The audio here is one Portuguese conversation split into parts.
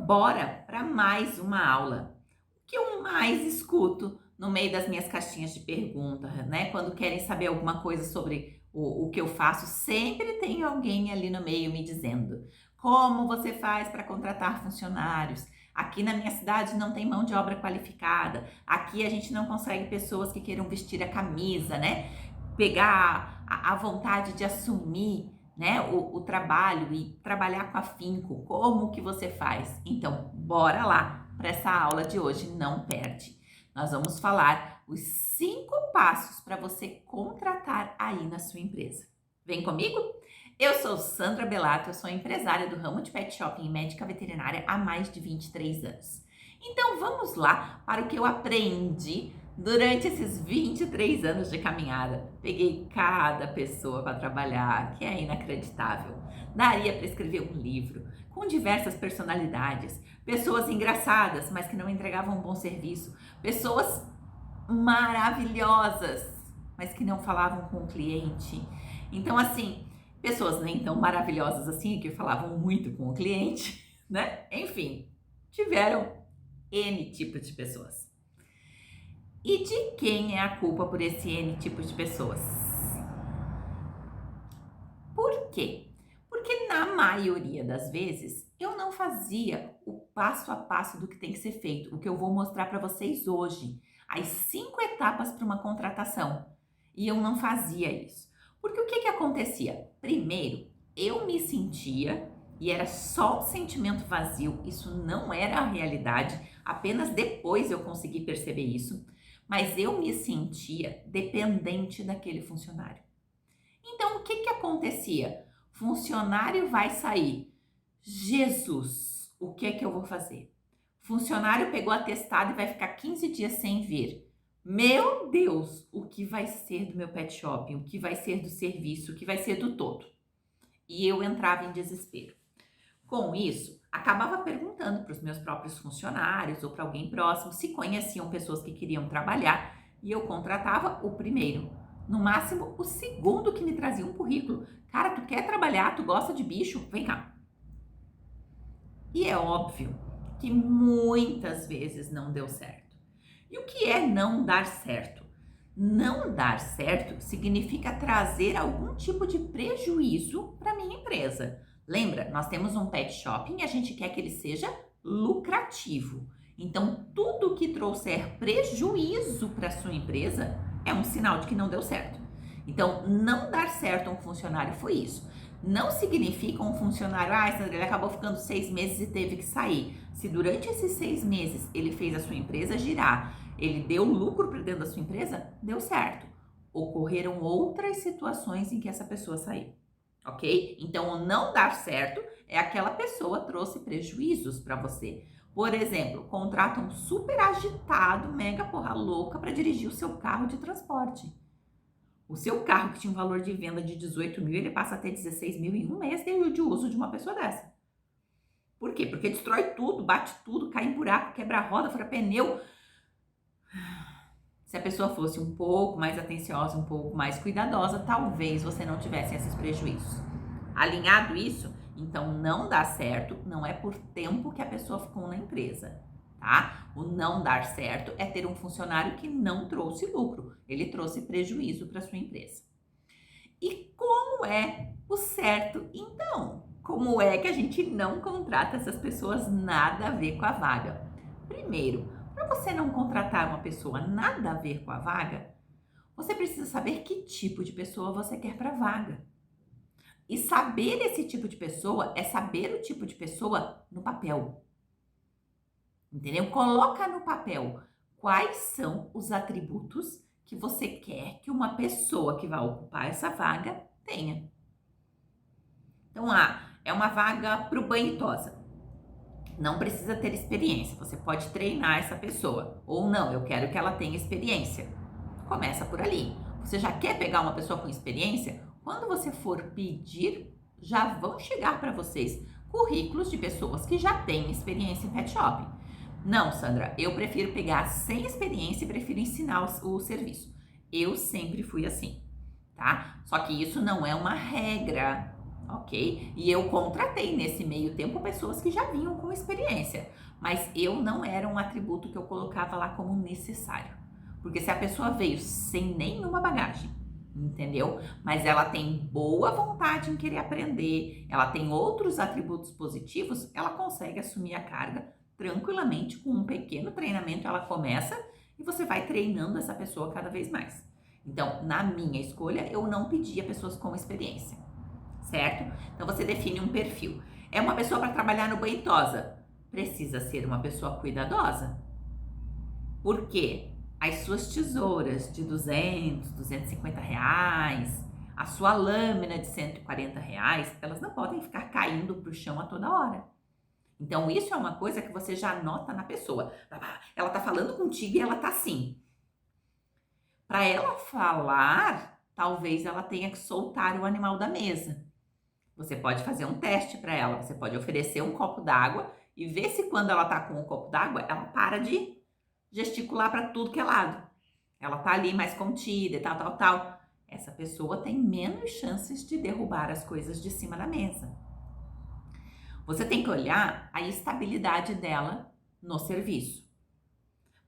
Então, bora para mais uma aula. O que eu mais escuto no meio das minhas caixinhas de pergunta, né? Quando querem saber alguma coisa sobre o que eu faço, sempre tem alguém ali no meio me dizendo: como você faz para contratar funcionários? Aqui na minha cidade não tem mão de obra qualificada. Aqui a gente não consegue pessoas que queiram vestir a camisa, né? Pegar a vontade de assumir, né, o trabalho e trabalhar com afinco. Como que você faz? Então, bora lá para essa aula de hoje, não perde. Nós vamos falar os 5 passos para você contratar aí na sua empresa. Vem comigo? Eu sou Sandra Bellato, eu sou empresária do ramo de pet shopping e médica veterinária há mais de 23 anos. Então vamos lá para o que eu aprendi durante esses 23 anos de caminhada. Peguei cada pessoa para trabalhar, que é inacreditável. Daria para escrever um livro com diversas personalidades, pessoas engraçadas, mas que não entregavam um bom serviço, pessoas maravilhosas, mas que não falavam com o cliente. Então, assim, pessoas nem tão maravilhosas assim, que falavam muito com o cliente, né? Enfim, tiveram N tipos de pessoas. E de quem é a culpa por esse N tipo de pessoas? Por quê? Porque na maioria das vezes eu não fazia o passo a passo do que tem que ser feito, o que eu vou mostrar para vocês hoje, as 5 etapas para uma contratação. E eu não fazia isso. Porque o que acontecia? Primeiro, eu me sentia, e era só um sentimento vazio, isso não era a realidade, apenas depois eu consegui perceber isso, mas eu me sentia dependente daquele funcionário. Então, o que acontecia? Funcionário vai sair. Jesus, o que eu vou fazer? Funcionário pegou atestado e vai ficar 15 dias sem vir. Meu Deus, o que vai ser do meu pet shopping? O que vai ser do serviço? O que vai ser do todo? E eu entrava em desespero. Com isso, acabava perguntando para os meus próprios funcionários ou para alguém próximo se conheciam pessoas que queriam trabalhar e eu contratava o primeiro, no máximo o segundo que me trazia um currículo. Cara, tu quer trabalhar? Tu gosta de bicho? Vem cá. E é óbvio que muitas vezes não deu certo. E o que é não dar certo? Não dar certo significa trazer algum tipo de prejuízo para minha empresa. Lembra, nós temos um pet shopping e a gente quer que ele seja lucrativo. Então, tudo que trouxer prejuízo para sua empresa é um sinal de que não deu certo. Então, não dar certo a um funcionário foi isso. Não significa um funcionário, Sandra, ele acabou ficando 6 meses e teve que sair. Se durante esses 6 meses ele fez a sua empresa girar, ele deu lucro para dentro da sua empresa, deu certo. Ocorreram outras situações em que essa pessoa saiu, ok? Então, o não dar certo é aquela pessoa trouxe prejuízos para você. Por exemplo, contrata um super agitado, mega porra louca para dirigir o seu carro de transporte. O seu carro que tinha um valor de venda de 18 mil, ele passa a ter 16 mil em um mês de uso de uma pessoa dessa. Por quê? Porque destrói tudo, bate tudo, cai em buraco, quebra roda, fura pneu. Se a pessoa fosse um pouco mais atenciosa, um pouco mais cuidadosa, talvez você não tivesse esses prejuízos. Alinhado isso, então não dá certo, não é por tempo que a pessoa ficou na empresa, tá? O não dar certo é ter um funcionário que não trouxe lucro, ele trouxe prejuízo para sua empresa. E como é o certo, então? Como é que a gente não contrata essas pessoas nada a ver com a vaga? Primeiro, para você não contratar uma pessoa nada a ver com a vaga, você precisa saber que tipo de pessoa você quer para a vaga. E saber esse tipo de pessoa é saber o tipo de pessoa no papel. Entendeu? Coloca no papel quais são os atributos que você quer que uma pessoa que vai ocupar essa vaga tenha. Então, é uma vaga para o banho e tosa. Não precisa ter experiência, você pode treinar essa pessoa. Ou não, eu quero que ela tenha experiência. Começa por ali. Você já quer pegar uma pessoa com experiência? Quando você for pedir, já vão chegar para vocês currículos de pessoas que já têm experiência em pet shopping. Não, Sandra, eu prefiro pegar sem experiência e prefiro ensinar o serviço. Eu sempre fui assim, tá? Só que isso não é uma regra, ok? E eu contratei nesse meio tempo pessoas que já vinham com experiência, mas eu não era um atributo que eu colocava lá como necessário. Porque se a pessoa veio sem nenhuma bagagem, entendeu? Mas ela tem boa vontade em querer aprender, ela tem outros atributos positivos, ela consegue assumir a carga tranquilamente. Com um pequeno treinamento ela começa e você vai treinando essa pessoa cada vez mais. Então, na minha escolha, eu não pedia pessoas com experiência, certo? Então você define um perfil. É uma pessoa para trabalhar no banho e tosa? Precisa ser uma pessoa cuidadosa. Por quê? As suas tesouras de 200, 250 reais, a sua lâmina de 140 reais, elas não podem ficar caindo para o chão a toda hora. Então, isso é uma coisa que você já nota na pessoa. Ela tá falando contigo e ela tá assim. Para ela falar, talvez ela tenha que soltar o animal da mesa. Você pode fazer um teste para ela. Você pode oferecer um copo d'água e ver se quando ela tá com o copo d'água, ela para de gesticular para tudo que é lado. Ela tá ali mais contida e tal. Essa pessoa tem menos chances de derrubar as coisas de cima da mesa. Você tem que olhar a estabilidade dela no serviço.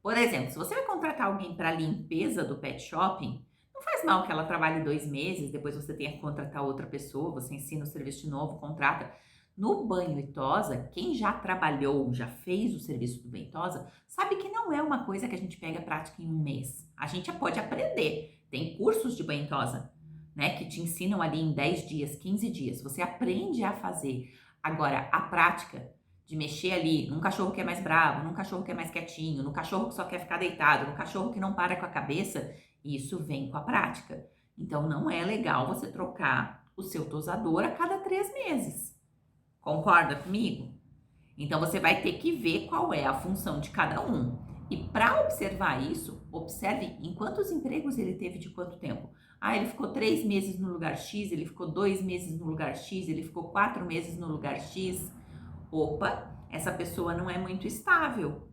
Por exemplo, se você vai contratar alguém para limpeza do pet shopping, não faz mal que ela trabalhe 2 meses, depois você tenha que contratar outra pessoa, você ensina o serviço de novo, contrata. No banho e tosa, quem já trabalhou, já fez o serviço do banho e tosa, sabe que não é uma coisa que a gente pega prática em um mês. A gente pode aprender. Tem cursos de banho e tosa, né, que te ensinam ali em 10 dias, 15 dias. Você aprende a fazer. Agora, a prática de mexer ali num cachorro que é mais bravo, num cachorro que é mais quietinho, no cachorro que só quer ficar deitado, no cachorro que não para com a cabeça, isso vem com a prática. Então, não é legal você trocar o seu tosador a cada 3 meses. Concorda comigo? Então, você vai ter que ver qual é a função de cada um. E para observar isso, observe em quantos empregos ele teve de quanto tempo. Ah, ele ficou 3 meses no lugar X, ele ficou 2 meses no lugar X, ele ficou 4 meses no lugar X. Opa, essa pessoa não é muito estável.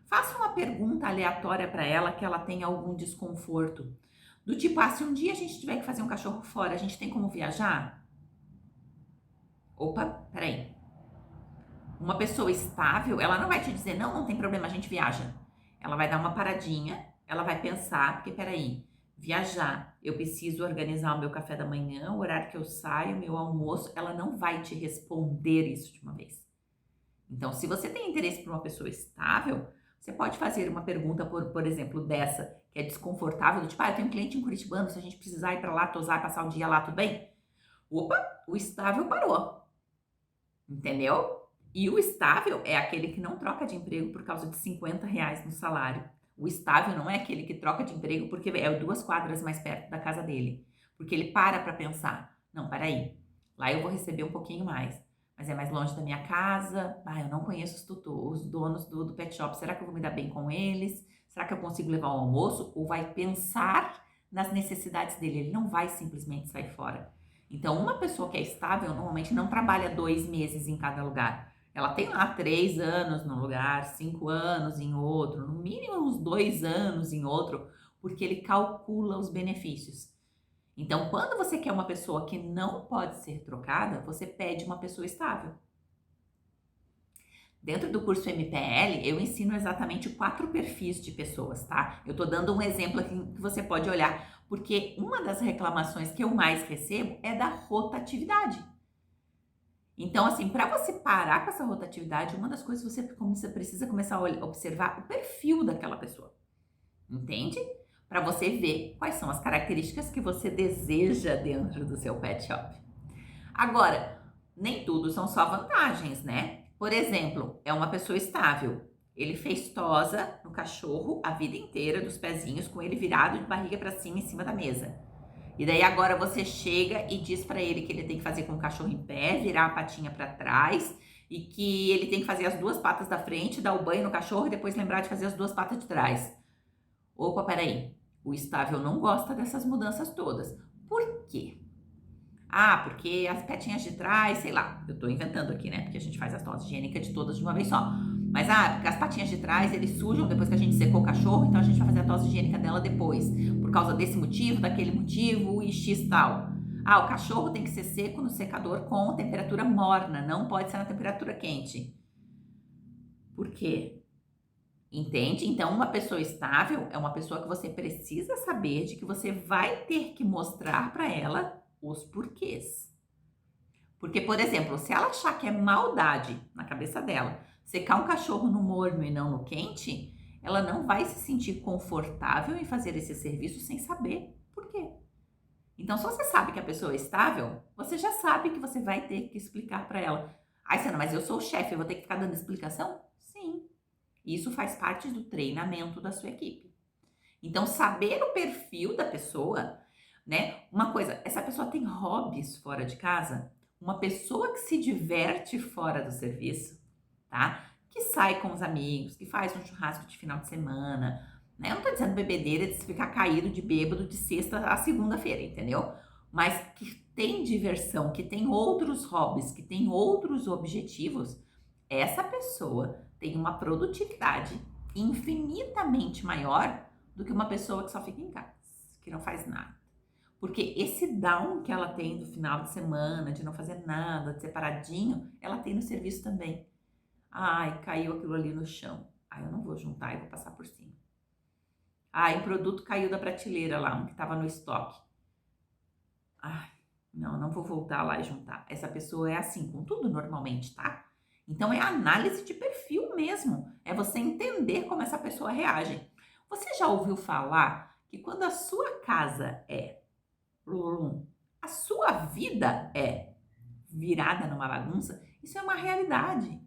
Faça uma pergunta aleatória para ela que ela tenha algum desconforto. Do tipo, se um dia a gente tiver que fazer um cachorro fora, a gente tem como viajar? Opa, peraí. Uma pessoa estável, ela não vai te dizer, não tem problema, a gente viaja. Ela vai dar uma paradinha, ela vai pensar, porque peraí, viajar, eu preciso organizar o meu café da manhã, o horário que eu saio, o meu almoço, ela não vai te responder isso de uma vez. Então, se você tem interesse por uma pessoa estável, você pode fazer uma pergunta, por exemplo, dessa, que é desconfortável, do tipo, eu tenho um cliente em Curitibano, se a gente precisar ir para lá, tosar, passar o dia lá, tudo bem? Opa, o estável parou. Entendeu? E o estável é aquele que não troca de emprego por causa de 50 reais no salário. O estável não é aquele que troca de emprego porque é 2 quadras mais perto da casa dele. Porque ele para pensar, não, peraí, lá eu vou receber um pouquinho mais, mas é mais longe da minha casa, eu não conheço os donos do pet shop, será que eu vou me dar bem com eles? Será que eu consigo levar o almoço? Ou vai pensar nas necessidades dele, ele não vai simplesmente sair fora. Então, uma pessoa que é estável normalmente não trabalha 2 meses em cada lugar. Ela tem lá 3 anos num lugar, 5 anos em outro, no mínimo uns 2 anos em outro, porque ele calcula os benefícios. Então, quando você quer uma pessoa que não pode ser trocada, você pede uma pessoa estável. Dentro do curso MPL, eu ensino exatamente 4 perfis de pessoas, tá? Eu tô dando um exemplo aqui que você pode olhar, porque uma das reclamações que eu mais recebo é da rotatividade. Então, assim, para você parar com essa rotatividade, uma das coisas que você precisa começar a observar o perfil daquela pessoa. Entende? Para você ver quais são as características que você deseja dentro do seu pet shop. Agora, nem tudo são só vantagens, né? Por exemplo, é uma pessoa estável. Ele fez tosa no cachorro a vida inteira, dos pezinhos, com ele virado de barriga para cima, em cima da mesa. E daí agora você chega e diz para ele que ele tem que fazer com o cachorro em pé, virar a patinha para trás, e que ele tem que fazer as 2 patas da frente, dar o banho no cachorro e depois lembrar de fazer as 2 patas de trás. Opa, peraí. O estável não gosta dessas mudanças todas. Por quê? Porque as patinhas de trás, sei lá, eu tô inventando aqui, né? Porque a gente faz a tosse higiênica de todas de uma vez só. Mas, porque as patinhas de trás, eles sujam depois que a gente secou o cachorro, então a gente vai fazer a tosse higiênica dela depois. Por causa desse motivo, daquele motivo e X tal. Ah, o cachorro tem que ser seco no secador com temperatura morna, não pode ser na temperatura quente. Por quê? Entende? Então, uma pessoa estável é uma pessoa que você precisa saber de que você vai ter que mostrar para ela os porquês. Porque, por exemplo, se ela achar que é maldade na cabeça dela secar um cachorro no morno e não no quente, ela não vai se sentir confortável em fazer esse serviço sem saber por quê. Então, se você sabe que a pessoa é estável, você já sabe que você vai ter que explicar para ela. Ai, Sandra, mas eu sou o chefe, eu vou ter que ficar dando explicação? Sim. Isso faz parte do treinamento da sua equipe. Então, saber o perfil da pessoa, né? Uma coisa, essa pessoa tem hobbies fora de casa? Uma pessoa que se diverte fora do serviço, tá? Que sai com os amigos, que faz um churrasco de final de semana, né? Eu não tô dizendo bebedeira de ficar caído de bêbado de sexta a segunda-feira, entendeu? Mas que tem diversão, que tem outros hobbies, que tem outros objetivos, essa pessoa tem uma produtividade infinitamente maior do que uma pessoa que só fica em casa, que não faz nada. Porque esse down que ela tem do final de semana, de não fazer nada, de ser paradinho, ela tem no serviço também. Ai, caiu aquilo ali no chão. Ai, eu não vou juntar, eu vou passar por cima. Ai, o produto caiu da prateleira lá, um que estava no estoque. Ai, não vou voltar lá e juntar. Essa pessoa é assim com tudo normalmente, tá? Então é análise de perfil mesmo. É você entender como essa pessoa reage. Você já ouviu falar que quando a sua casa é a sua vida é virada numa bagunça? Isso é uma realidade.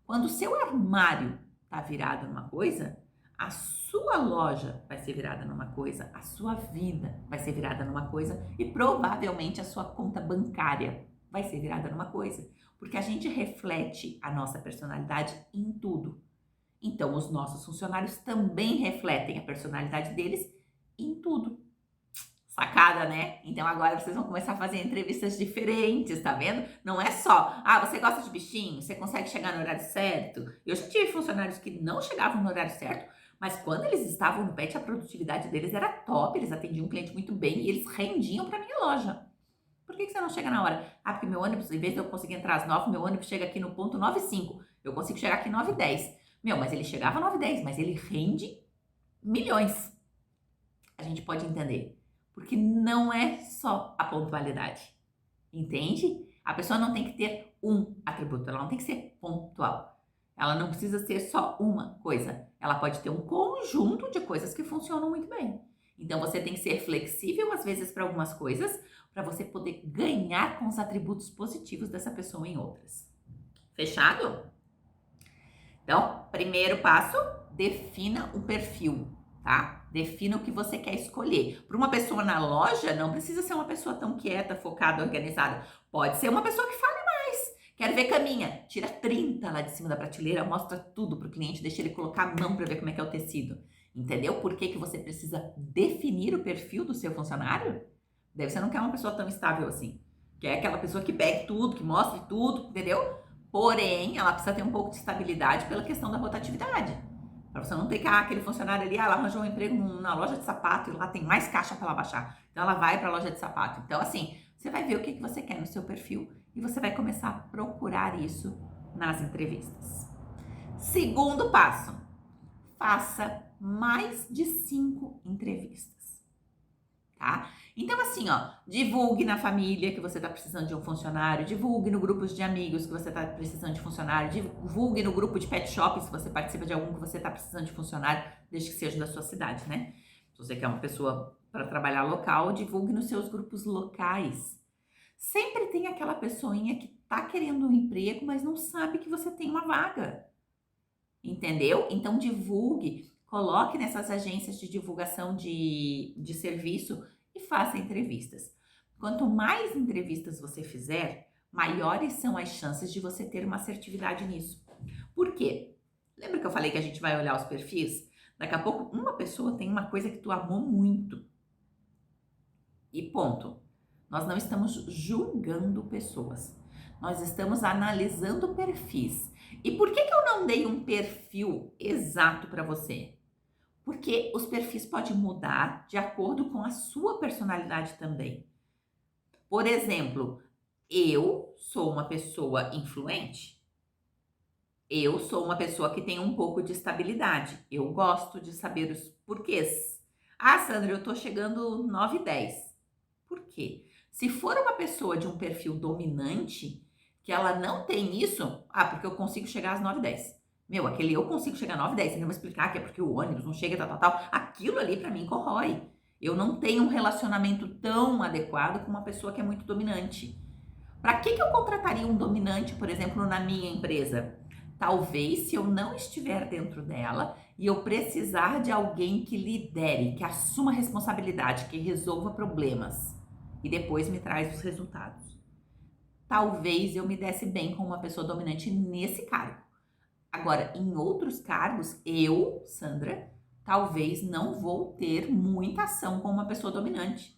Quando o seu armário está virado numa coisa, a sua loja vai ser virada numa coisa, a sua vida vai ser virada numa coisa e provavelmente a sua conta bancária vai ser virada numa coisa, porque a gente reflete a nossa personalidade em tudo. Então, os nossos funcionários também refletem a personalidade deles em tudo. Sacada, né? Então agora vocês vão começar a fazer entrevistas diferentes, tá vendo? Não é só, você gosta de bichinho? Você consegue chegar no horário certo? Eu já tive funcionários que não chegavam no horário certo, mas quando eles estavam no pet, a produtividade deles era top, eles atendiam o cliente muito bem e eles rendiam para minha loja. Por que você não chega na hora? Porque meu ônibus, em vez de eu conseguir entrar às 9, meu ônibus chega aqui no ponto 9:05. Eu consigo chegar aqui 9:10. Mas ele chegava 9:10, mas ele rende milhões. A gente pode entender. Porque não é só a pontualidade, entende? A pessoa não tem que ter um atributo, ela não tem que ser pontual. Ela não precisa ser só uma coisa. Ela pode ter um conjunto de coisas que funcionam muito bem. Então você tem que ser flexível às vezes para algumas coisas, para você poder ganhar com os atributos positivos dessa pessoa em outras. Fechado? Então, primeiro passo, defina o perfil, tá? Defina o que você quer escolher. Para uma pessoa na loja, não precisa ser uma pessoa tão quieta, focada, organizada. Pode ser uma pessoa que fale mais. Quero ver caminha. Tira 30 lá de cima da prateleira, mostra tudo para o cliente, deixa ele colocar a mão para ver como é que é o tecido. Entendeu? Por que você precisa definir o perfil do seu funcionário? Deve ser não quer uma pessoa tão estável assim. Quer aquela pessoa que pegue tudo, que mostre tudo, entendeu? Porém, ela precisa ter um pouco de estabilidade pela questão da rotatividade. Para você não ter que, aquele funcionário ali, ela arranjou um emprego na loja de sapato e lá tem mais caixa para ela baixar. Então, ela vai para a loja de sapato. Então, assim, você vai ver o que você quer no seu perfil e você vai começar a procurar isso nas entrevistas. Segundo passo, faça mais de 5 entrevistas. Tá? Então, assim, divulgue na família que você está precisando de um funcionário, divulgue no grupo de amigos que você está precisando de funcionário, divulgue no grupo de pet shop se você participa de algum que você está precisando de funcionário, desde que seja da sua cidade, né? Se você quer uma pessoa para trabalhar local, divulgue nos seus grupos locais. Sempre tem aquela pessoinha que está querendo um emprego, mas não sabe que você tem uma vaga. Entendeu? Então, divulgue. Coloque nessas agências de divulgação de serviço e faça entrevistas. Quanto mais entrevistas você fizer, maiores são as chances de você ter uma assertividade nisso. Por quê? Lembra que eu falei que a gente vai olhar os perfis? Daqui a pouco, uma pessoa tem uma coisa que tu amou muito. E ponto. Nós não estamos julgando pessoas. Nós estamos analisando perfis. E por que eu não dei um perfil exato para você? Porque os perfis podem mudar de acordo com a sua personalidade também. Por exemplo, eu sou uma pessoa influente. Eu sou uma pessoa que tem um pouco de estabilidade. Eu gosto de saber os porquês. Ah, Sandra, eu tô chegando 9h10. Por quê? Se for uma pessoa de um perfil dominante, que ela não tem isso, porque eu consigo chegar às 9h10. Meu, aquele eu consigo chegar às 9h10, você não vai explicar que é porque o ônibus não chega, tal, tal, tal. Aquilo ali pra mim corrói. Eu não tenho um relacionamento tão adequado com uma pessoa que é muito dominante. Para que eu contrataria um dominante, por exemplo, na minha empresa? Talvez se eu não estiver dentro dela e eu precisar de alguém que lidere, que assuma responsabilidade, que resolva problemas e depois me traz os resultados. Talvez eu me desse bem com uma pessoa dominante nesse cargo. Agora, em outros cargos, eu, Sandra, talvez não vou ter muita ação com uma pessoa dominante.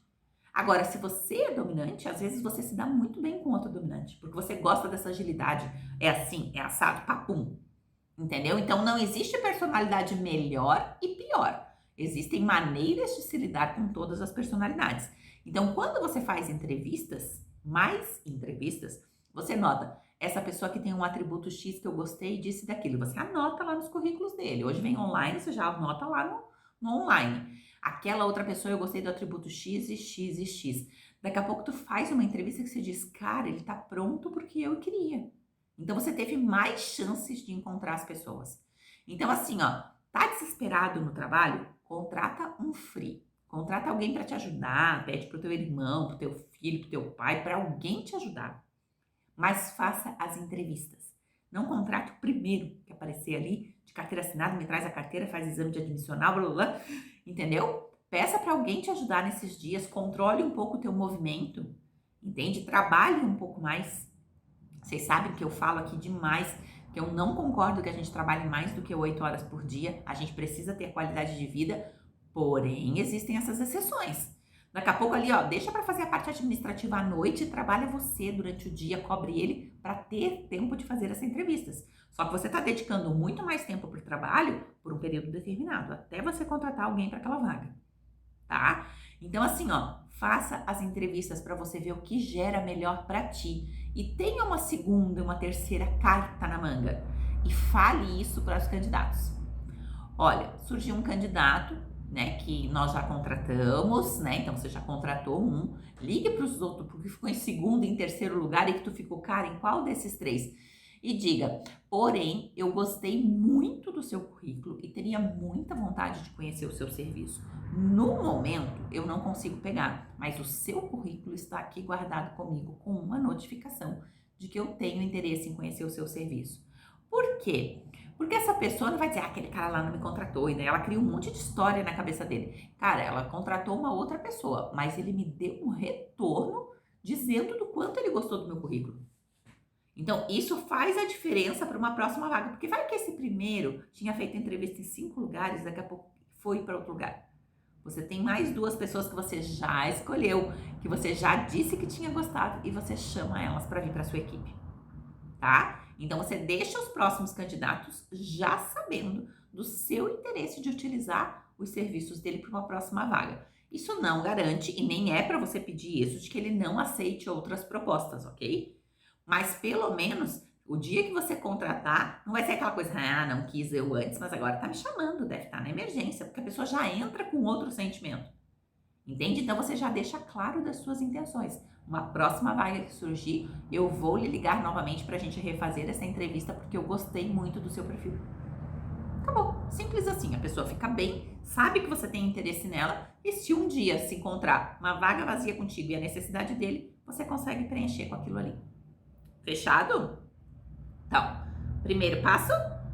Agora, se você é dominante, às vezes você se dá muito bem com outro dominante, porque você gosta dessa agilidade. É assim, é assado, papum. Entendeu? Então não existe personalidade melhor e pior. Existem maneiras de se lidar com todas as personalidades. Então, quando você faz entrevistas, mais entrevistas, você nota, essa pessoa que tem um atributo X que eu gostei disse daquilo. Você anota lá nos currículos dele. Hoje vem online, você já anota lá no online. Aquela outra pessoa eu gostei do atributo X e X e X. Daqui a pouco tu faz uma entrevista que você diz, cara, ele tá pronto porque eu queria. Então você teve mais chances de encontrar as pessoas. Então assim, ó, tá desesperado no trabalho? Contrata um free. Contrata alguém para te ajudar, pede pro teu irmão, pro teu filho, pro teu pai, para alguém te ajudar. Mas faça as entrevistas. Não contrate o primeiro que aparecer ali, de carteira assinada, me traz a carteira, faz exame de admissional, blá, blá, blá, entendeu? Peça para alguém te ajudar nesses dias, controle um pouco o teu movimento, entende? Trabalhe um pouco mais. Vocês sabem que eu falo aqui demais, que eu não concordo que a gente trabalhe mais do que 8 horas por dia. A gente precisa ter qualidade de vida, porém existem essas exceções. Daqui a pouco ali, ó, deixa para fazer a parte administrativa à noite e trabalha você durante o dia, cobre ele para ter tempo de fazer essas entrevistas. Só que você está dedicando muito mais tempo para o trabalho por um período determinado, até você contratar alguém para aquela vaga, tá? Então assim, ó, faça as entrevistas para você ver o que gera melhor para ti e tenha uma segunda, uma terceira carta na manga e fale isso para os candidatos. Olha, surgiu um candidato, né, que nós já contratamos, né? Então você já contratou um, ligue para os outros porque ficou em segundo, em terceiro lugar e que tu ficou, cara, em qual desses três? E diga, porém, eu gostei muito do seu currículo e teria muita vontade de conhecer o seu serviço. No momento, eu não consigo pegar, mas o seu currículo está aqui guardado comigo com uma notificação de que eu tenho interesse em conhecer o seu serviço. Por quê? Porque essa pessoa não vai dizer, aquele cara lá não me contratou, e daí ela cria um monte de história na cabeça dele. Cara, ela contratou uma outra pessoa, mas ele me deu um retorno dizendo do quanto ele gostou do meu currículo. Então, isso faz a diferença para uma próxima vaga, porque vai que esse primeiro tinha feito entrevista em 5 lugares, daqui a pouco foi para outro lugar. Você tem mais 2 pessoas que você já escolheu, que você já disse que tinha gostado e você chama elas para vir para sua equipe, tá? Então você deixa os próximos candidatos já sabendo do seu interesse de utilizar os serviços dele para uma próxima vaga. Isso não garante e nem é para você pedir isso de que ele não aceite outras propostas, ok? Mas pelo menos o dia que você contratar, não vai ser aquela coisa, não quis eu antes, mas agora tá me chamando, deve estar na emergência, porque a pessoa já entra com outro sentimento. Entende? Então você já deixa claro das suas intenções. Uma próxima vaga que surgir, eu vou lhe ligar novamente para a gente refazer essa entrevista porque eu gostei muito do seu perfil. Acabou. Simples assim. A pessoa fica bem, sabe que você tem interesse nela e se um dia se encontrar uma vaga vazia contigo e a necessidade dele, você consegue preencher com aquilo ali. Fechado? Então, primeiro passo,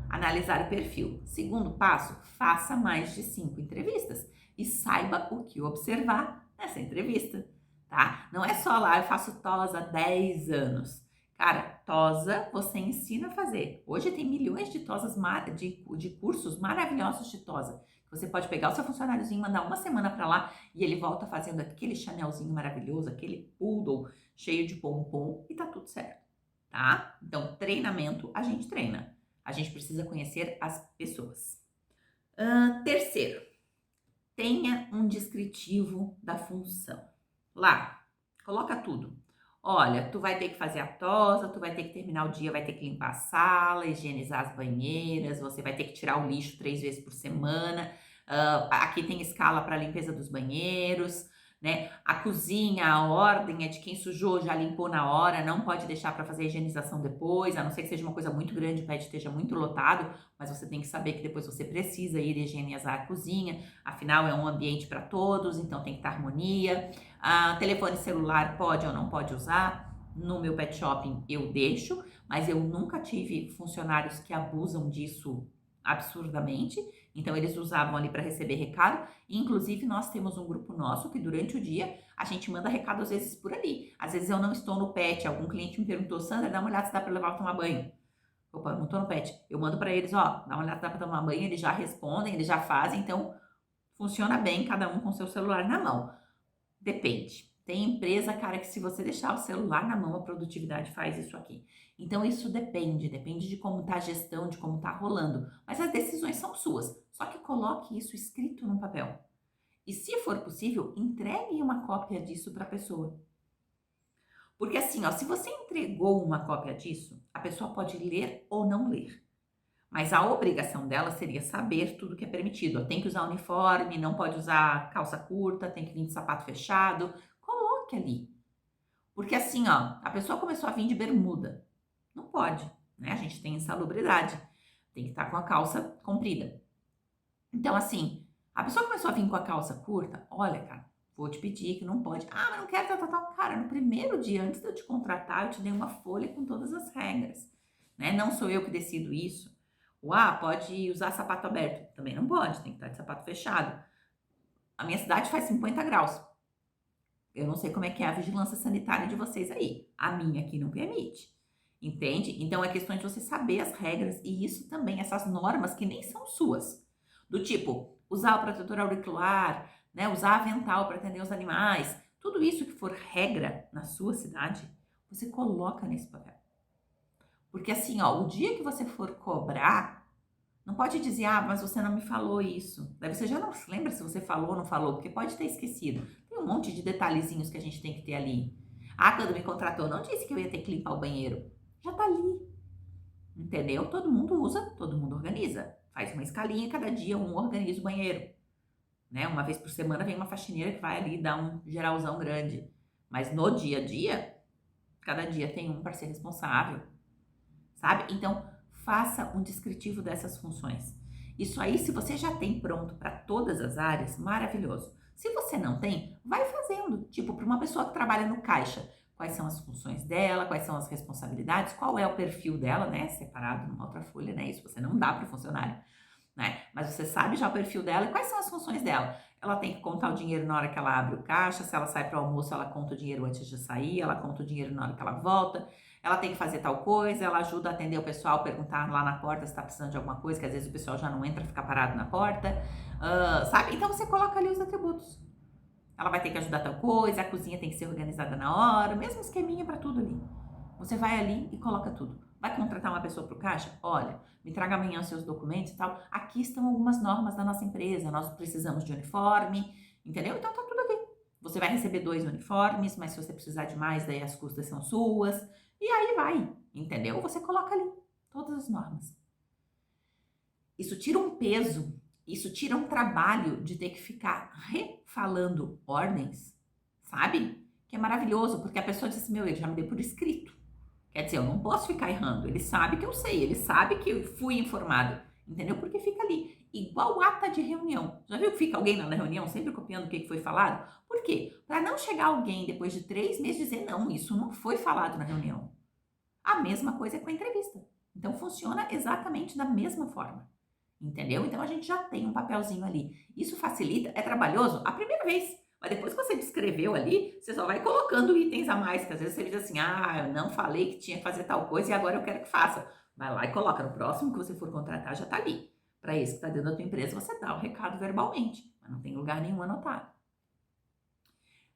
analisar o perfil. Segundo passo, faça mais de 5 entrevistas e saiba o que observar nessa entrevista, tá? Não é só lá, eu faço TOS há 10 anos. Cara, TOSA você ensina a fazer. Hoje tem milhões de TOSas, de cursos maravilhosos de TOSA. Você pode pegar o seu funcionáriozinho, mandar uma semana para lá e ele volta fazendo aquele chanelzinho maravilhoso, aquele poodle cheio de pompom e tá tudo certo, tá? Então, treinamento, a gente treina. A gente precisa conhecer as pessoas. Terceiro, tenha um descritivo da função. Lá, Coloca tudo. Olha, tu vai ter que fazer a tosa, tu vai ter que terminar o dia, vai ter que limpar a sala, higienizar as banheiras, você vai ter que tirar o lixo 3 vezes por semana. Aqui tem escala para limpeza dos banheiros, né? A cozinha, a ordem é de quem sujou, já limpou na hora, não pode deixar para fazer a higienização depois, a não ser que seja uma coisa muito grande, o pet esteja muito lotado, mas você tem que saber que depois você precisa ir higienizar a cozinha, afinal é um ambiente para todos, então tem que estar harmonia. Telefone celular pode ou não pode usar. No meu pet shopping eu deixo, mas eu nunca tive funcionários que abusam disso absurdamente. Então eles usavam ali para receber recado. E, inclusive nós temos um grupo nosso que durante o dia a gente manda recado às vezes por ali. Às vezes eu não estou no pet, algum cliente me perguntou: Sandra, dá uma olhada se dá para levar para tomar banho. Opa, eu não estou no pet. Eu mando para eles, ó, dá uma olhada se dá para tomar banho, eles já respondem, eles já fazem. Então funciona bem, cada um com seu celular na mão. Depende. Tem empresa, cara, que se você deixar o celular na mão, a produtividade faz isso aqui. Então isso depende de como tá a gestão, de como tá rolando. Mas as decisões são suas. Só que coloque isso escrito no papel. E se for possível, entregue uma cópia disso para a pessoa. Porque assim, ó, se você entregou uma cópia disso, a pessoa pode ler ou não ler. Mas a obrigação dela seria saber tudo que é permitido. Ó, tem que usar uniforme, não pode usar calça curta, tem que vir de sapato fechado. Coloque ali. Porque assim, ó, a pessoa começou a vir de bermuda. Não pode, né? A gente tem insalubridade. Tem que estar com a calça comprida. Então, assim, a pessoa começou a vir com a calça curta. Olha, cara, vou te pedir que não pode. Ah, mas não quero, tal. Cara, no primeiro dia, antes de eu te contratar, eu te dei uma folha com todas as regras. Né? Não sou eu que decido isso. Pode usar sapato aberto. Também não pode, tem que estar de sapato fechado. A minha cidade faz 50 graus. Eu não sei como é que é a vigilância sanitária de vocês aí. A minha aqui não permite. Entende? Então é questão de você saber as regras e isso também, essas normas que nem são suas. Do tipo, usar o protetor auricular, né? Usar avental para atender os animais. Tudo isso que for regra na sua cidade, você coloca nesse papel. Porque assim, ó, o dia que você for cobrar, não pode dizer, mas você não me falou isso. Daí você já não se lembra se você falou ou não falou, porque pode ter esquecido. Tem um monte de detalhezinhos que a gente tem que ter ali. Quando me contratou, não disse que eu ia ter que limpar o banheiro. Já tá ali. Entendeu? Todo mundo usa, todo mundo organiza. Faz uma escalinha, cada dia um organiza o banheiro. Né? Uma vez por semana vem uma faxineira que vai ali dar um geralzão grande. Mas no dia a dia, cada dia tem um para ser responsável. Sabe? Então, faça um descritivo dessas funções. Isso aí, se você já tem pronto para todas as áreas, maravilhoso. Se você não tem, vai fazendo. Tipo, para uma pessoa que trabalha no caixa, quais são as funções dela, quais são as responsabilidades, qual é o perfil dela, né? Separado numa outra folha, né? Isso você não dá para o funcionário, né? Mas você sabe já o perfil dela e quais são as funções dela. Ela tem que contar o dinheiro na hora que ela abre o caixa, se ela sai para o almoço, ela conta o dinheiro antes de sair, ela conta o dinheiro na hora que ela volta. Ela tem que fazer tal coisa, ela ajuda a atender o pessoal, perguntar lá na porta se está precisando de alguma coisa, que às vezes o pessoal já não entra, fica parado na porta, sabe? Então você coloca ali os atributos. Ela vai ter que ajudar tal coisa, a cozinha tem que ser organizada na hora, o mesmo esqueminha para tudo ali. Você vai ali e coloca tudo. Vai contratar uma pessoa para o caixa? Olha, me traga amanhã os seus documentos e tal. Aqui estão algumas normas da nossa empresa, nós precisamos de uniforme, entendeu? Então tá tudo aqui. Você vai receber 2 uniformes, mas se você precisar de mais, daí as custas são suas. E aí vai, entendeu? Você coloca ali todas as normas. Isso tira um peso, isso tira um trabalho de ter que ficar refalando ordens, sabe? Que é maravilhoso, porque a pessoa diz assim, ele já me deu por escrito. Quer dizer, eu não posso ficar errando. Ele sabe que eu sei, ele sabe que eu fui informado, entendeu? Porque fica ali, igual ata de reunião. Já viu que fica alguém na reunião sempre copiando o que foi falado? Por quê? Para não chegar alguém depois de 3 meses dizer, não, isso não foi falado na reunião. A mesma coisa é com a entrevista. Então, funciona exatamente da mesma forma. Entendeu? Então, a gente já tem um papelzinho ali. Isso facilita, é trabalhoso a primeira vez. Mas depois que você descreveu ali, você só vai colocando itens a mais, que às vezes você diz assim, eu não falei que tinha que fazer tal coisa e agora eu quero que faça. Vai lá e coloca. No próximo que você for contratar, já tá ali. Para esse que está dentro da tua empresa, você dá o recado verbalmente, mas não tem lugar nenhum anotado.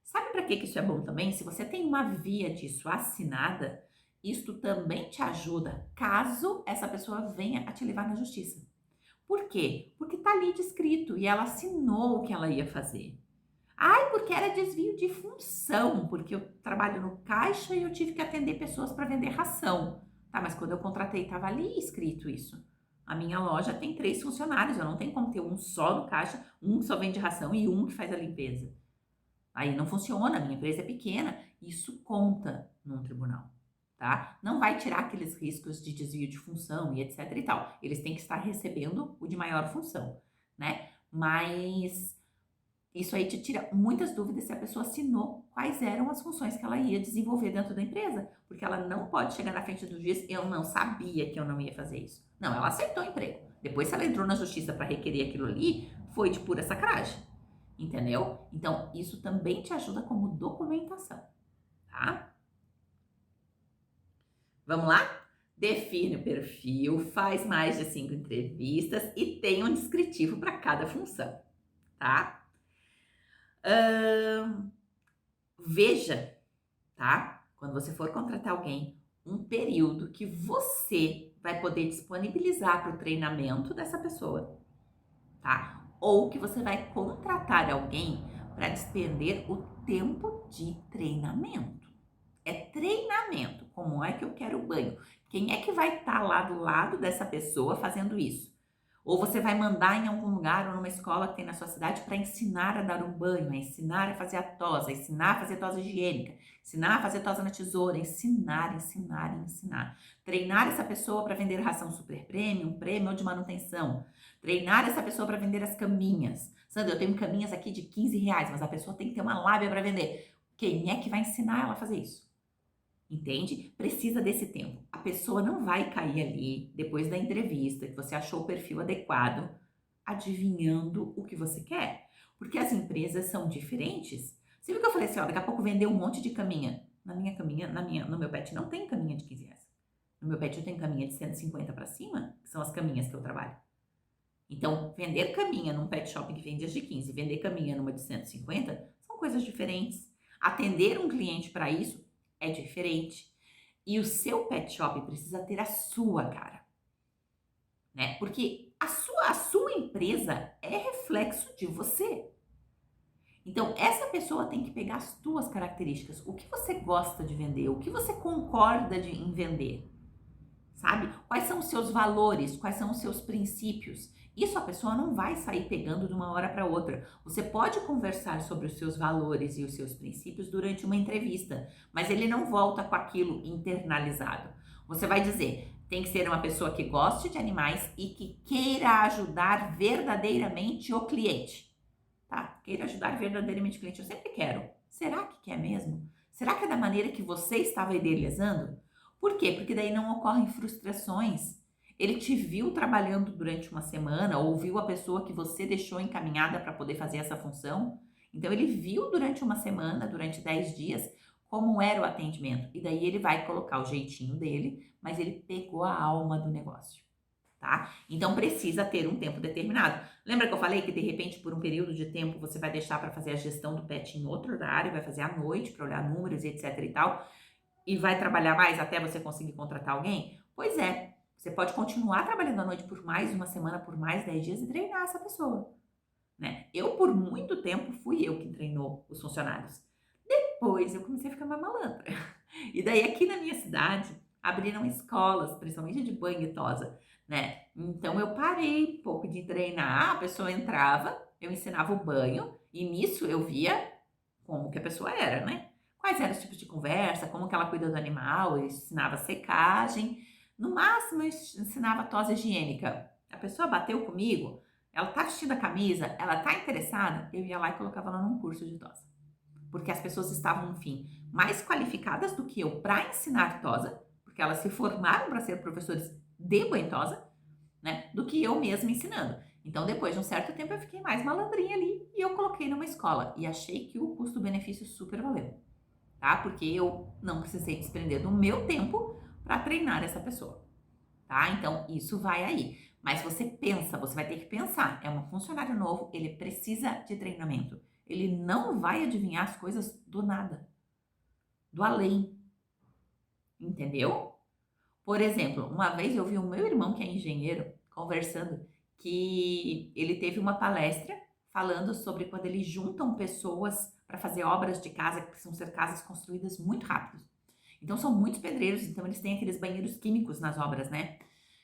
Sabe para que isso é bom também? Se você tem uma via disso assinada, isto também te ajuda caso essa pessoa venha a te levar na justiça. Por quê? Porque está ali descrito e ela assinou o que ela ia fazer. Ai, porque era desvio de função, porque eu trabalho no caixa e eu tive que atender pessoas para vender ração. Tá, mas quando eu contratei, estava ali escrito isso. A minha loja tem 3 funcionários, eu não tenho como ter um só no caixa, um que só vende ração e um que faz a limpeza. Aí não funciona, a minha empresa é pequena, isso conta num tribunal, tá? Não vai tirar aqueles riscos de desvio de função e etc e tal. Eles têm que estar recebendo o de maior função, né? Mas isso aí te tira muitas dúvidas se a pessoa assinou quais eram as funções que ela ia desenvolver dentro da empresa, porque ela não pode chegar na frente do juiz, eu não sabia que eu não ia fazer isso. Não, ela aceitou o emprego. Depois, se ela entrou na justiça para requerer aquilo ali, foi de pura sacragem, entendeu? Então, isso também te ajuda como documentação, tá? Vamos lá? Define o perfil, faz mais de 5 entrevistas e tem um descritivo para cada função, tá? Veja, tá? Quando você for contratar alguém, um período que você vai poder disponibilizar para o treinamento dessa pessoa, tá? Ou que você vai contratar alguém para despender o tempo de treinamento. É treinamento. Como é que eu quero o banho? Quem é que vai estar lá do lado dessa pessoa fazendo isso? Ou você vai mandar em algum lugar ou numa escola que tem na sua cidade para ensinar a dar um banho, a ensinar a fazer a tosa, ensinar a fazer tosa higiênica, ensinar a fazer tosa na tesoura, ensinar, ensinar, ensinar. Treinar essa pessoa para vender ração super premium, prêmio ou de manutenção. Treinar essa pessoa para vender as caminhas. Sandra, eu tenho caminhas aqui de R$ 15, mas a pessoa tem que ter uma lábia para vender. Quem é que vai ensinar ela a fazer isso? Entende? Precisa desse tempo. A pessoa não vai cair ali, depois da entrevista, que você achou o perfil adequado, adivinhando o que você quer. Porque as empresas são diferentes. Você viu que eu falei assim, ó, daqui a pouco vender um monte de caminha. Na minha caminha, no meu pet não tem caminha de R$ 15. No meu pet eu tenho caminha de 150 para cima, que são as caminhas que eu trabalho. Então, vender caminha num pet shop que vende as de 15, vender caminha numa de 150, são coisas diferentes. Atender um cliente para isso é diferente. E o seu pet shop precisa ter a sua cara, né? Porque a sua empresa é reflexo de você. Então, essa pessoa tem que pegar as tuas características. O que você gosta de vender? O que você concorda em vender? Sabe? Quais são os seus valores? Quais são os seus princípios? Isso a pessoa não vai sair pegando de uma hora para outra. Você pode conversar sobre os seus valores e os seus princípios durante uma entrevista, mas ele não volta com aquilo internalizado. Você vai dizer, tem que ser uma pessoa que goste de animais e que queira ajudar verdadeiramente o cliente. Tá? Queira ajudar verdadeiramente o cliente. Eu sempre quero. Será que quer mesmo? Será que é da maneira que você estava idealizando? Por quê? Porque daí não ocorrem frustrações. Ele te viu trabalhando durante uma semana, ou viu a pessoa que você deixou encaminhada para poder fazer essa função. Então, ele viu durante uma semana, durante 10 dias, como era o atendimento. E daí ele vai colocar o jeitinho dele, mas ele pegou a alma do negócio, tá? Então, precisa ter um tempo determinado. Lembra que eu falei que, de repente, por um período de tempo, você vai deixar para fazer a gestão do pet em outro horário, vai fazer à noite para olhar números e etc e tal, e vai trabalhar mais até você conseguir contratar alguém? Pois é, você pode continuar trabalhando à noite por mais uma semana, por mais 10 dias e treinar essa pessoa, né? Eu, por muito tempo, fui eu que treinou os funcionários. Depois, eu comecei a ficar mais malandra. E daí, aqui na minha cidade, abriram escolas, principalmente de banho e tosa, né? Então, eu parei um pouco de treinar, a pessoa entrava, eu ensinava o banho, e nisso eu via como que a pessoa era, né? Quais eram os tipos de conversa, como que ela cuida do animal, eu ensinava secagem, no máximo eu ensinava tosa higiênica. A pessoa bateu comigo, ela tá vestindo a camisa, ela tá interessada, eu ia lá e colocava ela num curso de tosa. Porque as pessoas estavam, enfim, mais qualificadas do que eu para ensinar tosa, porque elas se formaram para ser professores de banho tosa, né, do que eu mesma ensinando. Então, depois de um certo tempo, eu fiquei mais malandrinha ali e eu coloquei numa escola. E achei que o custo-benefício super valeu, tá? Porque eu não precisei desprender do meu tempo para treinar essa pessoa, tá? Então, isso vai aí. Mas você pensa, você vai ter que pensar. É um funcionário novo, ele precisa de treinamento. Ele não vai adivinhar as coisas do nada, do além, entendeu? Por exemplo, uma vez eu vi o meu irmão, que é engenheiro, conversando que ele teve uma palestra falando sobre quando eles juntam pessoas para fazer obras de casa, que precisam ser casas construídas muito rápido. Então são muitos pedreiros, então eles têm aqueles banheiros químicos nas obras, né?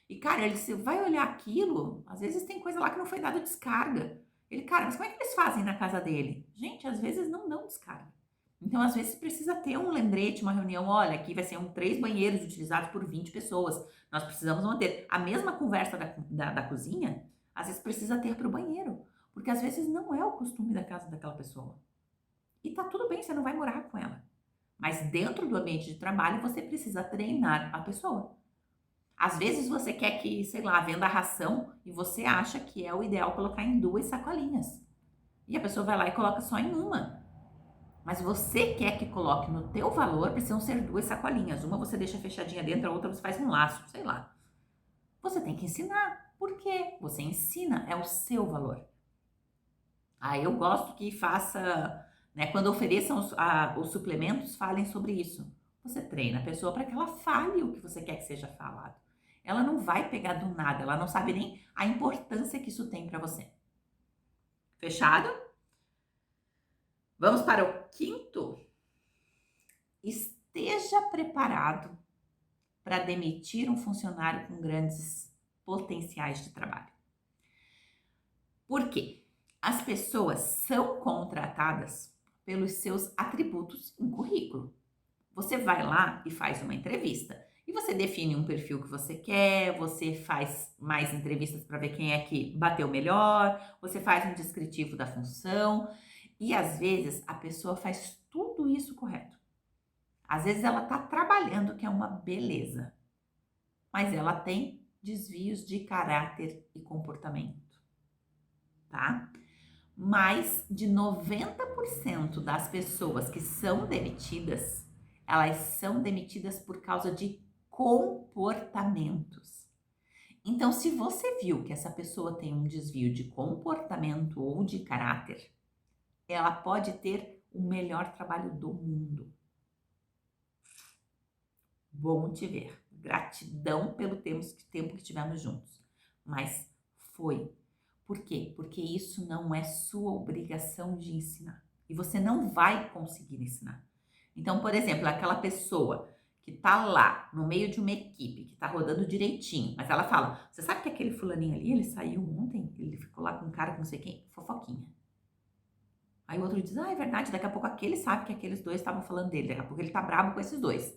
E, cara, ele você vai olhar aquilo, às vezes tem coisa lá que não foi dada descarga. Ele, cara, mas como é que eles fazem na casa dele? Gente, às vezes não dão descarga. Então, às vezes, precisa ter um lembrete, uma reunião. Olha, aqui vai ser 3 banheiros utilizados por 20 pessoas. Nós precisamos manter a mesma conversa da cozinha, às vezes precisa ter para o banheiro. Porque às vezes não é o costume da casa daquela pessoa. E tá tudo bem, você não vai morar com ela. Mas dentro do ambiente de trabalho, você precisa treinar a pessoa. Às vezes você quer que, sei lá, venda ração e você acha que é o ideal colocar em 2 sacolinhas. E a pessoa vai lá e coloca só em uma. Mas você quer que coloque no teu valor, precisam ser 2 sacolinhas. Uma você deixa fechadinha dentro, a outra você faz um laço, sei lá. Você tem que ensinar. Por quê? Você ensina, é o seu valor. Eu gosto que faça, né, quando ofereçam os suplementos, falem sobre isso. Você treina a pessoa para que ela fale o que você quer que seja falado. Ela não vai pegar do nada, ela não sabe nem a importância que isso tem para você. Fechado? Vamos para o quinto. Esteja preparado para demitir um funcionário com grandes potenciais de trabalho. Por quê? As pessoas são contratadas pelos seus atributos em currículo. Você vai lá e faz uma entrevista. E você define um perfil que você quer, você faz mais entrevistas para ver quem é que bateu melhor, você faz um descritivo da função. E às vezes a pessoa faz tudo isso correto. Às vezes ela está trabalhando, que é uma beleza, mas ela tem desvios de caráter e comportamento, tá? Mais de 90% das pessoas que são demitidas, elas são demitidas por causa de comportamentos. Então, se você viu que essa pessoa tem um desvio de comportamento ou de caráter, ela pode ter o melhor trabalho do mundo. Bom te ver. Gratidão pelo tempo que tivemos juntos. Mas foi. Por quê? Porque isso não é sua obrigação de ensinar. E você não vai conseguir ensinar. Então, por exemplo, aquela pessoa que tá lá no meio de uma equipe, que tá rodando direitinho, mas ela fala, você sabe que aquele fulaninho ali, ele saiu ontem, ele ficou lá com um cara com não sei quem, fofoquinha. Aí o outro diz, é verdade, daqui a pouco aquele sabe que aqueles dois estavam falando dele, daqui a pouco ele tá bravo com esses dois.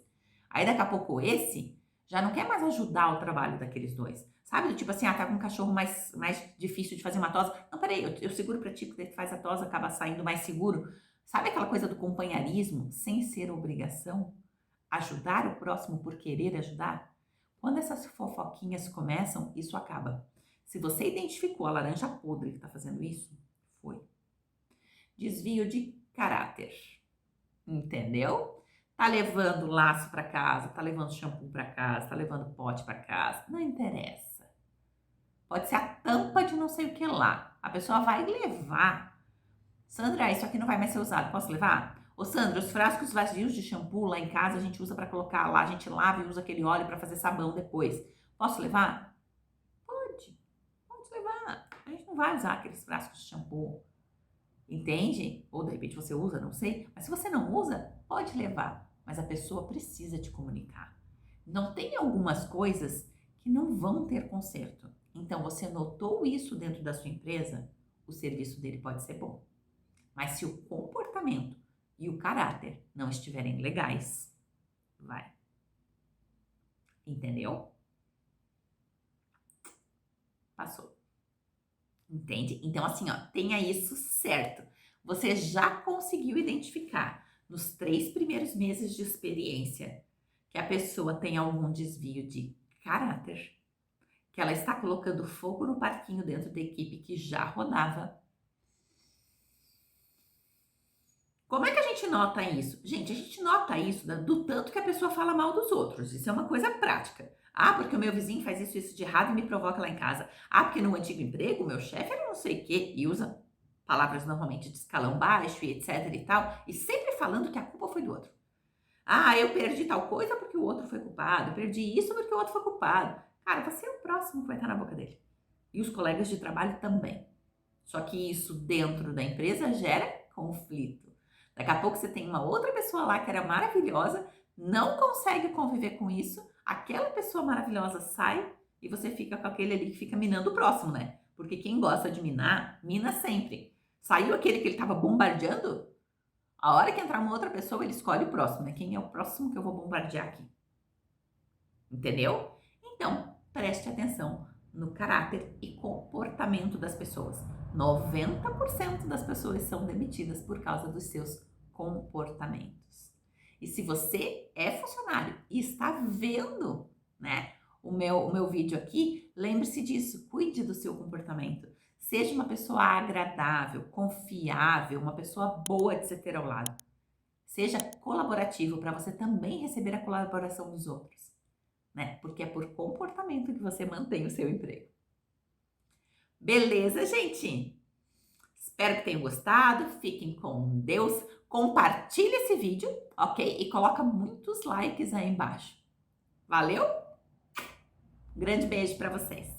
Aí daqui a pouco esse já não quer mais ajudar o trabalho daqueles dois. Sabe? Do tipo assim, tá com um cachorro mais difícil de fazer uma tosa. Não, peraí, eu seguro pra ti, porque ele faz a tosa, acaba saindo mais seguro. Sabe aquela coisa do companheirismo, sem ser obrigação? Ajudar o próximo por querer ajudar? Quando essas fofoquinhas começam, isso acaba. Se você identificou a laranja podre que tá fazendo isso, foi. Desvio de caráter. Entendeu? Tá levando laço para casa, tá levando shampoo para casa, tá levando pote para casa, não interessa. Pode ser a tampa de não sei o que lá. A pessoa vai levar. Sandra, isso aqui não vai mais ser usado, posso levar? Ô Sandra, os frascos vazios de shampoo lá em casa a gente usa para colocar lá, a gente lava e usa aquele óleo para fazer sabão depois. Posso levar? Pode levar. A gente não vai usar aqueles frascos de shampoo. Entende? Ou de repente você usa, não sei. Mas se você não usa, pode levar. Mas a pessoa precisa te comunicar. Não tem algumas coisas que não vão ter conserto. Então, você notou isso dentro da sua empresa, o serviço dele pode ser bom. Mas se o comportamento e o caráter não estiverem legais, vai. Entendeu? Passou. Entende? Então, assim, ó, tenha isso certo. Você já conseguiu identificar nos 3 primeiros meses de experiência que a pessoa tem algum desvio de caráter, que ela está colocando fogo no parquinho dentro da equipe que já rodava. Como é que a gente nota isso? Gente, a gente nota isso do tanto que a pessoa fala mal dos outros. Isso é uma coisa prática. Porque o meu vizinho faz isso de errado e me provoca lá em casa. Porque no antigo emprego, o meu chefe era não sei o quê, e usa palavras normalmente de escalão baixo e etc e tal, e sempre falando que a culpa foi do outro. Eu perdi tal coisa porque o outro foi culpado, perdi isso porque o outro foi culpado. Cara, você é o próximo que vai estar na boca dele. E os colegas de trabalho também. Só que isso dentro da empresa gera conflito. Daqui a pouco você tem uma outra pessoa lá que era maravilhosa, não consegue conviver com isso, aquela pessoa maravilhosa sai e você fica com aquele ali que fica minando o próximo, né? Porque quem gosta de minar, mina sempre. Saiu aquele que ele estava bombardeando, a hora que entrar uma outra pessoa, ele escolhe o próximo, né? Quem é o próximo que eu vou bombardear aqui? Entendeu? Então, preste atenção no caráter e comportamento das pessoas. 90% das pessoas são demitidas por causa dos seus comportamentos. E se você é funcionário e está vendo, né, o meu vídeo aqui, lembre-se disso, cuide do seu comportamento. Seja uma pessoa agradável, confiável, uma pessoa boa de se ter ao lado. Seja colaborativo para você também receber a colaboração dos outros, né? Porque é por comportamento que você mantém o seu emprego. Beleza, gente? Espero que tenham gostado. Fiquem com Deus. Compartilhe esse vídeo, ok? E coloca muitos likes aí embaixo. Valeu? Grande beijo para vocês.